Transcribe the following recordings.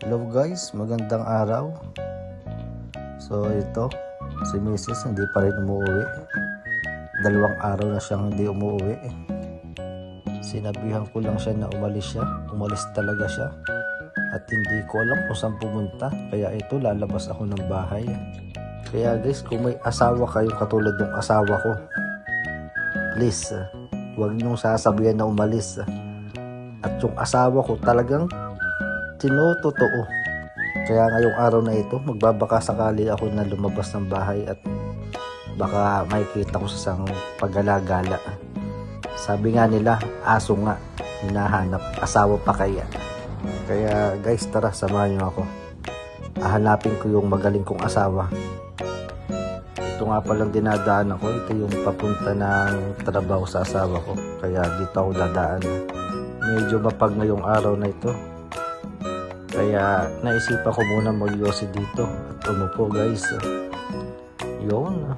Hello guys, magandang araw. So ito, si Mrs. hindi pa rin umuwi. 2 araw na siyang hindi umuwi. Sinabihan ko lang siya na umalis siya. Umalis talaga siya. At hindi ko alam kung saan pumunta. Kaya ito, lalabas ako ng bahay. Kaya guys, kung may asawa kayo katulad ng asawa ko, please, huwag niyong sasabihan na umalis. At yung asawa ko talagang tinutotoo. Kaya ngayong araw na ito, magbabaka sakali ako na lumabas ng bahay at baka makikita ko sa isang paggalagala. Sabi nga nila, aso nga, hinahanap, asawa pa kaya. Kaya guys, tara, samahan niyo ako. Hahanapin ko yung magaling kong asawa. Ito nga palang dinadaan ako, ito yung papunta ng trabaho sa asawa ko. Kaya dito ako dadaan. Medyo mapag ngayong araw na ito. Kaya naisipan ko muna magyosi dito at umupo guys. Yun.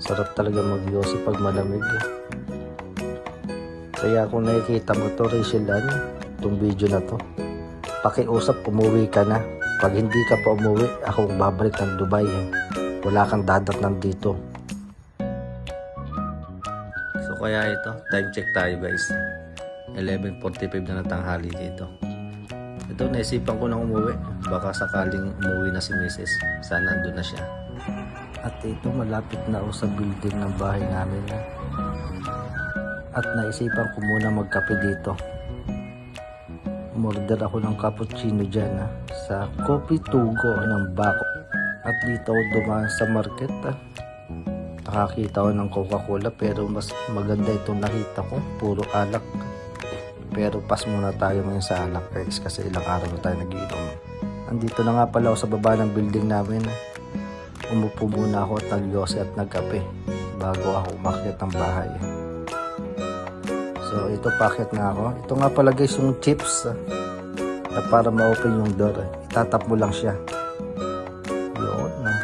Sarap talaga magyosi pag malamig. Kaya kung nakikita mo to, Rachel Ann, itong video na to, pakiusap, umuwi ka na. Pag hindi ka pa umuwi, ako babalik ng Dubai. Wala kang dadatnan dito. So kaya ito, time check tayo guys. 11:45 na ng tanghali dito. Ito, naisipan ko nang umuwi. Baka sakaling umuwi na si Mrs. Sana andun na siya. At ito, malapit na ako sa building ng bahay namin. At naisipan ko muna magkape dito. Umorder ako ng cappuccino dyan sa Coffee to Go ng Bako. At dito ako dumaan sa market. Nakakita ko ng Coca-Cola pero mas maganda itong nakita ko. Puro alak. Pero pas muna tayo ngayon sa alak guys kasi ilang araw na tayo nag-iinom. Andito na nga pala ako sa baba ng building namin. Umupo muna ako at nagyose at nagkape bago ako umakyat ng bahay. So ito, packet na ako. Ito nga pala guys yung chips na para ma-open yung door. Itatap mo lang siya. Yun na.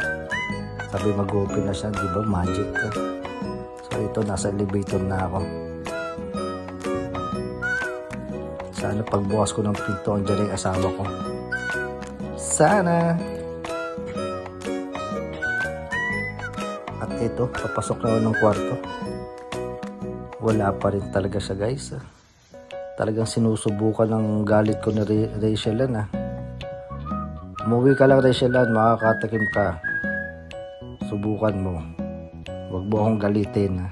Sabi mag-open na siya, di ba? Magic. So ito, nasa elevator na ako. Sana pagbukas ko ng pinto, andyan yung asawa ko. Sana! At ito, papasok na ako ng kwarto. Wala pa rin talaga siya guys. Talagang sinusubukan ng galit ko ni Rachel Ann. Umuwi ka lang Rachel Ann, makakatakim ka. Subukan mo. Huwag mo akong galitin.